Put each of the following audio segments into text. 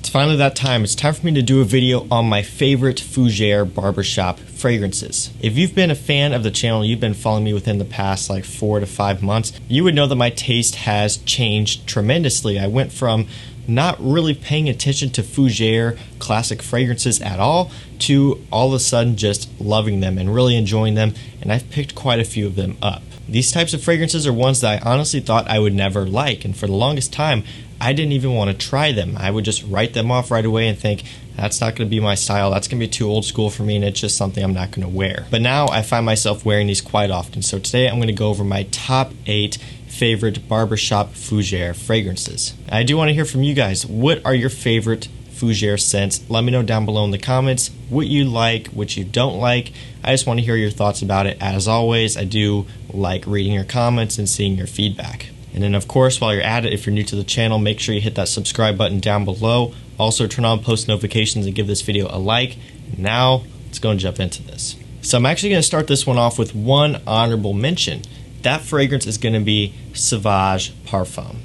It's finally that time. It's time for me to do a video on my favorite Fougere Barbershop fragrances. If you've been a fan of the channel, you've been following me within the past like 4 to 5 months, you would know that my taste has changed tremendously. I went from not really paying attention to Fougere classic fragrances at all to all of a sudden just loving them and really enjoying them, and I've picked quite a few of them up. These types of fragrances are ones that I honestly thought I would never like, and for the longest time I didn't even want to try them. I would just write them off right away and think, that's not going to be my style, that's going to be too old school for me, and it's just something I'm not going to wear. But now I find myself wearing these quite often, so today I'm going to go over my top 8 favorite Barbershop Fougere fragrances. I do want to hear from you guys. What are your favorite Fougere scents? Let me know down below in the comments what you like, what you don't like. I just want to hear your thoughts about it. As always, I do like reading your comments and seeing your feedback. And then of course, while you're at it, if you're new to the channel, make sure you hit that subscribe button down below. Also turn on post notifications and give this video a like. Now let's go and jump into this. So I'm actually going to start this one off with one honorable mention. That fragrance is going to be Sauvage Parfum.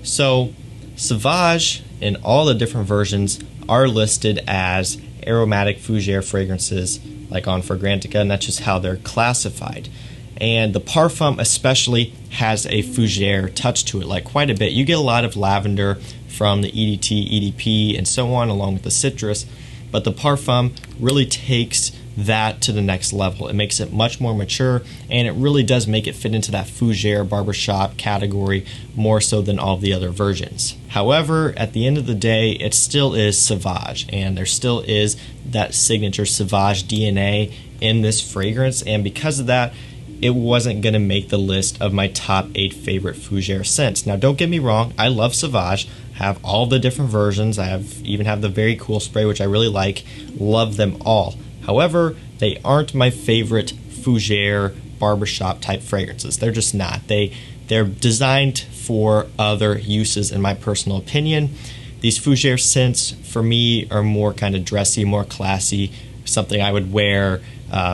So Sauvage in all the different versions are listed as aromatic Fougere fragrances like on Fragrantica, and that's just how they're classified. And the Parfum especially has a Fougere touch to it, like quite a bit. You get a lot of lavender from the EDT, EDP, and so on, along with the citrus, but the Parfum really takes that to the next level. It makes it much more mature, and it really does make it fit into that Fougere barbershop category more so than all the other versions. However, at the end of the day, it still is Sauvage, and there still is that signature Sauvage DNA in this fragrance, and because of that, it wasn't going to make the list of my top 8 favorite Fougere scents. Now, don't get me wrong, I love Sauvage. I have all the different versions. I even have the very cool spray, which I really like. Love them all. However, they aren't my favorite Fougere barbershop type fragrances. They're just not. They're designed for other uses, in my personal opinion. These Fougere scents, for me, are more kind of dressy, more classy, something I would wear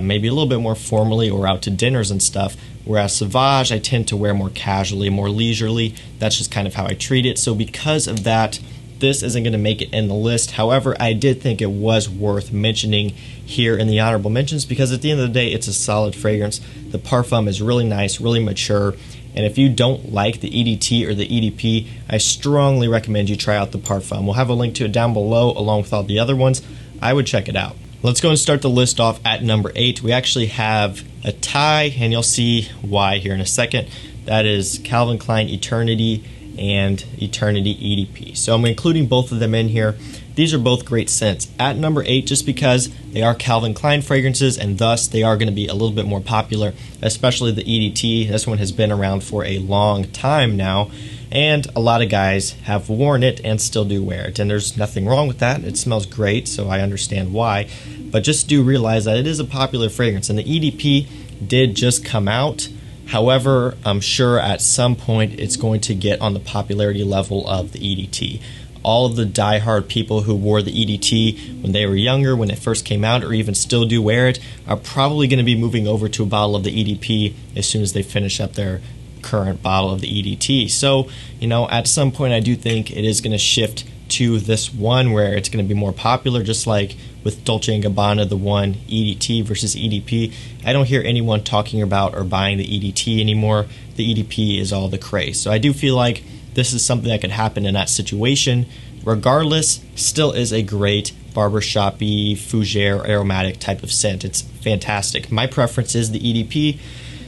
maybe a little bit more formally or out to dinners and stuff, whereas Sauvage I tend to wear more casually, more leisurely. That's just kind of how I treat it. So because of that, this isn't going to make it in the list. However, I did think it was worth mentioning here in the honorable mentions because at the end of the day, it's a solid fragrance. The Parfum is really nice, really mature, and if you don't like the EDT or the EDP, I strongly recommend you try out the Parfum. We'll have a link to it down below along with all the other ones. I would check it out. Let's go and start the list off at number 8. We actually have a tie, and you'll see why here in a second. That is Calvin Klein Eternity and Eternity EDP. So I'm including both of them in here. These are both great scents. At number 8, just because they are Calvin Klein fragrances and thus they are going to be a little bit more popular, especially the EDT. This one has been around for a long time now, and a lot of guys have worn it and still do wear it, and there's nothing wrong with that. It smells great, so I understand why, but just do realize that it is a popular fragrance, and the EDP did just come out. However, I'm sure at some point it's going to get on the popularity level of the EDT. All of the diehard people who wore the EDT when they were younger, when it first came out, or even still do wear it, are probably going to be moving over to a bottle of the EDP as soon as they finish up their current bottle of the EDT. So, you know, at some point I do think it is going to shift to this one where it's going to be more popular, just like with Dolce & Gabbana, the one EDT versus EDP. I don't hear anyone talking about or buying the EDT anymore. The EDP is all the craze. So I do feel like this is something that could happen in that situation. Regardless, still is a great barbershop-y, Fougere, aromatic type of scent. It's fantastic. My preference is the EDP.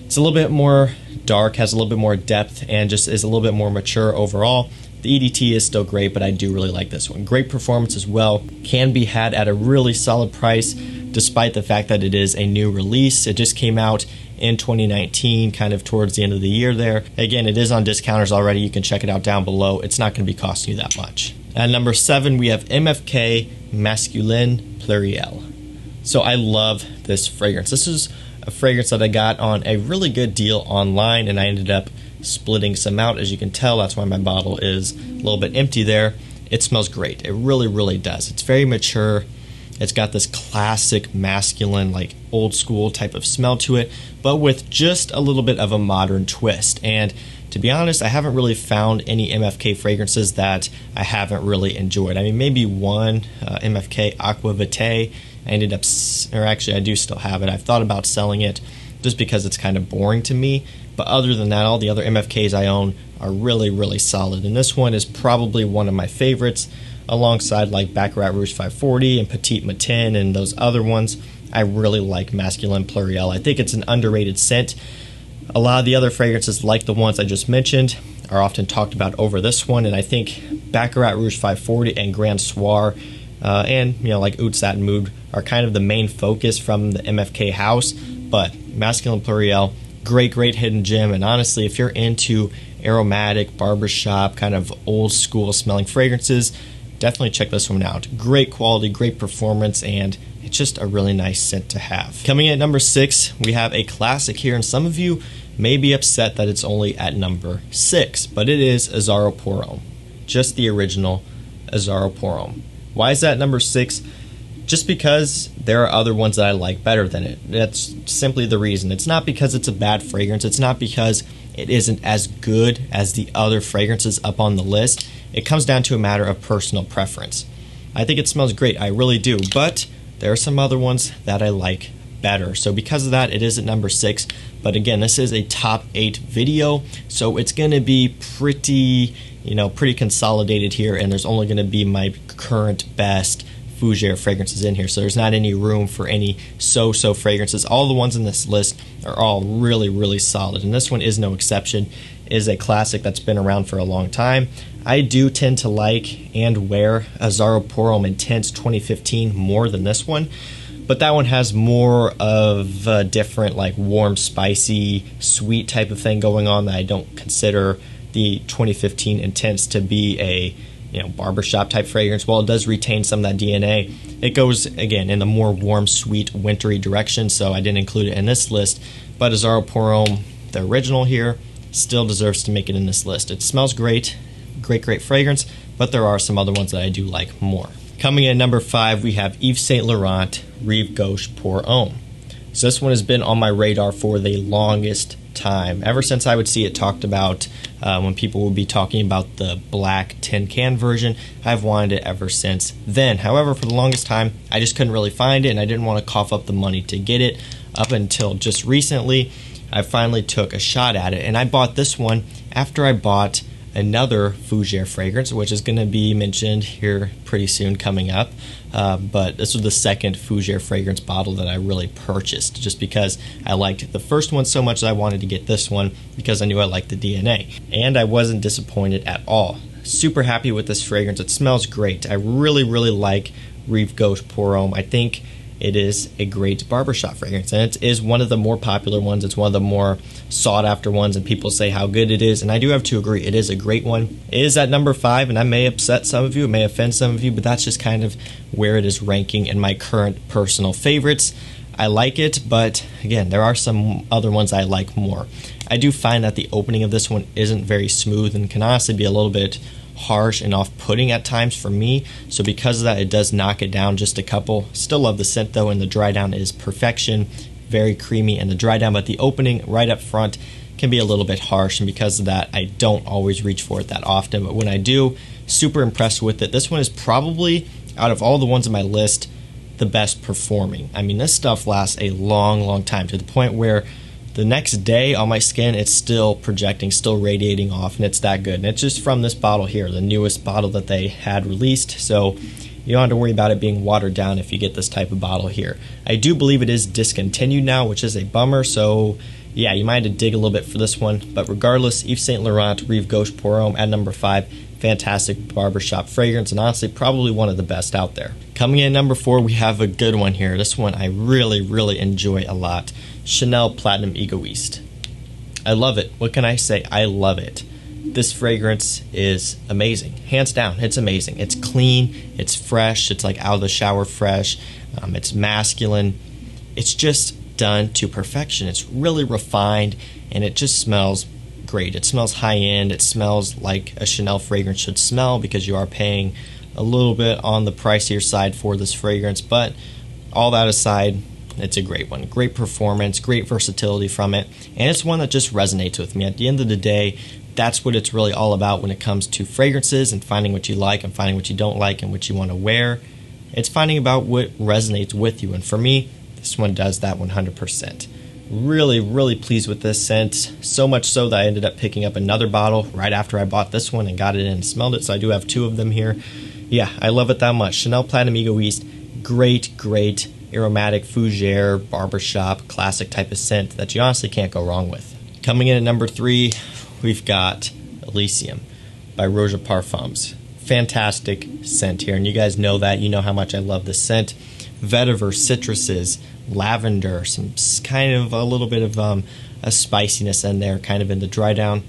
It's a little bit more dark, has a little bit more depth, and just is a little bit more mature overall. The EDT is still great, but I do really like this one. Great performance as well. Can be had at a really solid price, despite the fact that it is a new release. It just came out in 2019, kind of towards the end of the year there. Again, it is on discounters already. You can check it out down below. It's not going to be costing you that much. At number 7, we have MFK Masculine Plural. So I love this fragrance. This is a fragrance that I got on a really good deal online, and I ended up splitting some out. As you can tell, that's why my bottle is a little bit empty there. It smells great. It really, really does. It's very mature. It's got this classic masculine, like old school type of smell to it, but with just a little bit of a modern twist. And to be honest, I haven't really found any MFK fragrances that I haven't really enjoyed. I mean, maybe one, MFK Aqua Vitae. I ended up, or actually I do still have it. I've thought about selling it just because it's kind of boring to me. But other than that, all the other MFKs I own are really, really solid. And this one is probably one of my favorites, alongside like Baccarat Rouge 540 and Petite Matin and those other ones. I really like Masculine Plural. I think it's an underrated scent. A lot of the other fragrances, like the ones I just mentioned, are often talked about over this one. And I think Baccarat Rouge 540 and Grand Soir and like Oud Satin Mood are kind of the main focus from the MFK house. But Masculine Plural, great hidden gem. And honestly, if you're into aromatic, barbershop, kind of old school smelling fragrances, definitely check this one out. Great quality, great performance, and it's just a really nice scent to have. Coming in at number 6, we have a classic here, and some of you may be upset that it's only at number 6, but it is Azzaro Parfum. Just the original Azzaro Parfum. Why is that number 6? Just because there are other ones that I like better than it. That's simply the reason. It's not because it's a bad fragrance. It's not because it isn't as good as the other fragrances up on the list. It comes down to a matter of personal preference. I think it smells great. I really do. But there are some other ones that I like better. So because of that, it is at number 6. But again, this is a top 8 video. So it's going to be pretty consolidated here. And there's only going to be my current best Fougere fragrances in here, so there's not any room for any so-so fragrances. All the ones in this list are all really solid, and this one is no exception. It is a classic that's been around for a long time. I do tend to like and wear Azzaro Parfum Intense 2015 more than this one, but that one has more of a different, like, warm, spicy, sweet type of thing going on that I don't consider the 2015 Intense to be a barbershop type fragrance. While it does retain some of that DNA, it goes again in the more warm, sweet, wintry direction, so I didn't include it in this list. But Azzaro Parfum, the original here, still deserves to make it in this list. It smells great fragrance, but there are some other ones that I do like more. Coming in at number 5, we have Yves Saint Laurent Rive Gauche Parfum. So this one has been on my radar for the longest time, ever since I would see it talked about when people would be talking about the black tin can version. I've wanted it ever since then. However, for the longest time, I just couldn't really find it, and I didn't want to cough up the money to get it. Up until just recently, I finally took a shot at it, and I bought this one after I bought another Fougere fragrance, which is going to be mentioned here pretty soon coming up. But this was the second Fougere fragrance bottle that I really purchased, just because I liked the first one so much that I wanted to get this one because I knew I liked the DNA. And I wasn't disappointed at all. Super happy with this fragrance. It smells great. I really like Rive Gauche Parfum. I think it is a great barbershop fragrance, and it is one of the more popular ones. It's one of the more sought after ones, and people say how good it is, and I do have to agree. It is a great one. It is at number 5, and I may upset some of you, it may offend some of you, but that's just kind of where it is ranking in my current personal favorites. I like it, but again, there are some other ones I like more. I do find that the opening of this one isn't very smooth and can honestly be a little bit harsh and off-putting at times for me, so because of that, it does knock it down just a couple. Still love the scent though, and the dry down is perfection. Very creamy in the dry down, but the opening right up front can be a little bit harsh, and because of that, I don't always reach for it that often, but when I do, super impressed with it. This one is probably, out of all the ones on my list, the best performing. I mean, this stuff lasts a long time, to the point where the next day on my skin, it's still projecting, still radiating off, and it's that good. And it's just from this bottle here, the newest bottle that they had released, so you don't have to worry about it being watered down if you get this type of bottle here. I do believe it is discontinued now, which is a bummer, so yeah, you might have to dig a little bit for this one. But regardless, Yves Saint Laurent Rive Gauche Parfum at number 5, fantastic barbershop fragrance, and honestly, probably one of the best out there. Coming in at number 4, we have a good one here. This one I really enjoy a lot. Chanel Platinum Egoiste. I love it. What can I say? I love it. This fragrance is amazing. Hands down, it's amazing. It's clean, it's fresh, it's like out of the shower fresh, it's masculine. It's just done to perfection. It's really refined, and it just smells great. It smells high-end. It smells like a Chanel fragrance should smell, because you are paying a little bit on the pricier side for this fragrance, but all that aside, it's a great one. Great performance, great versatility from it, and it's one that just resonates with me. At the end of the day, that's what it's really all about when it comes to fragrances and finding what you like and finding what you don't like and what you want to wear. It's finding about what resonates with you, and for me, this one does that 100%. Really, really pleased with this scent, so much so that I ended up picking up another bottle right after I bought this one and got it in and smelled it, so I do have 2 of them here. Yeah, I love it that much. Chanel Platinum Egoiste, great, great aromatic Fougere, barbershop, classic type of scent that you honestly can't go wrong with. Coming in at number 3, we've got Elysium by Rosa Parfums. Fantastic scent here, and you guys know that. You know how much I love this scent. Vetiver, citruses, lavender, some kind of a little bit of a spiciness in there, kind of in the dry down.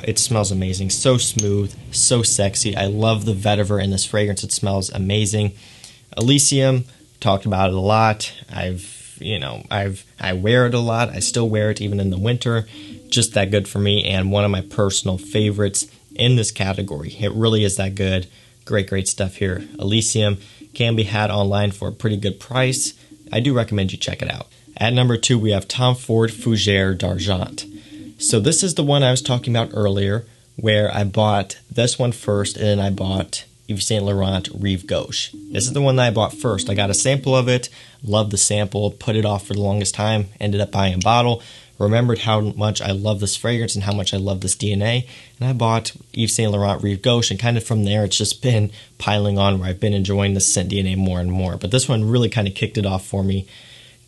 It smells amazing, so smooth, so sexy. I love the vetiver in this fragrance. It smells amazing. Elysium, talked about it a lot. I wear it a lot. I still wear it even in the winter. Just that good for me, and one of my personal favorites in this category. It really is that good. Great, great stuff here. Elysium can be had online for a pretty good price. I do recommend you check it out. At number 2, we have Tom Ford Fougere d'Argent. So this is the one I was talking about earlier, where I bought this one first, and then I bought Yves Saint Laurent Rive Gauche. This is the one that I bought first. I got a sample of it, loved the sample, put it off for the longest time, ended up buying a bottle, remembered how much I love this fragrance and how much I love this DNA, and I bought Yves Saint Laurent Rive Gauche, and kind of from there it's just been piling on where I've been enjoying the scent DNA more and more. But this one really kind of kicked it off for me.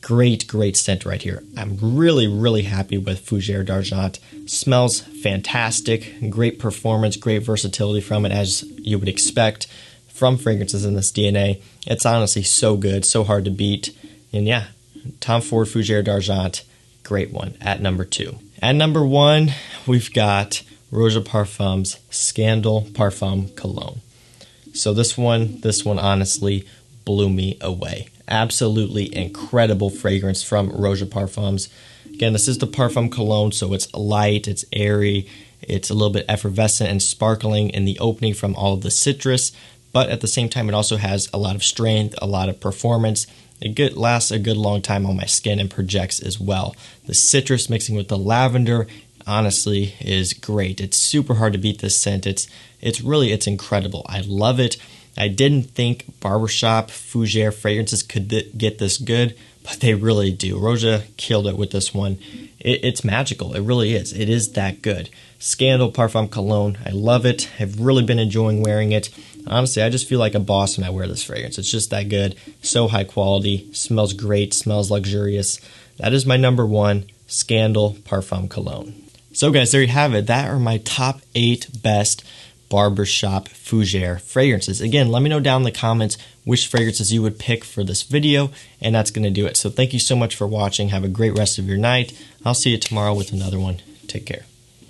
Great, great scent right here. I'm really, really happy with Fougere d'Argent. Smells fantastic, great performance, great versatility from it, as you would expect from fragrances in this DNA. It's honestly so good, so hard to beat. And yeah, Tom Ford Fougere d'Argent, great one at number 2. At number 1, we've got Rosa Parfums Scandal Parfum Cologne. So this one honestly blew me away. Absolutely incredible fragrance from Roja Parfums. Again, this is the Parfum Cologne, so it's light, it's airy, it's a little bit effervescent and sparkling in the opening from all of the citrus, but at the same time it also has a lot of strength, a lot of performance. It lasts a good long time on my skin and projects as well. The citrus mixing with the lavender honestly is great. It's super hard to beat this scent. It's incredible. I love it. I didn't think Barbershop Fougere fragrances could get this good, but they really do. Roja killed it with this one. It's magical. It really is. It is that good. Scandal Parfum Cologne. I love it. I've really been enjoying wearing it. Honestly, I just feel like a boss when I wear this fragrance. It's just that good. So high quality. Smells great. Smells luxurious. That is my number 1, Scandal Parfum Cologne. So guys, there you have it. That are my top 8 best Barbershop Fougere fragrances. Again, let me know down in the comments which fragrances you would pick for this video, and that's going to do it. So thank you so much for watching. Have a great rest of your night. I'll see you tomorrow with another one. Take care.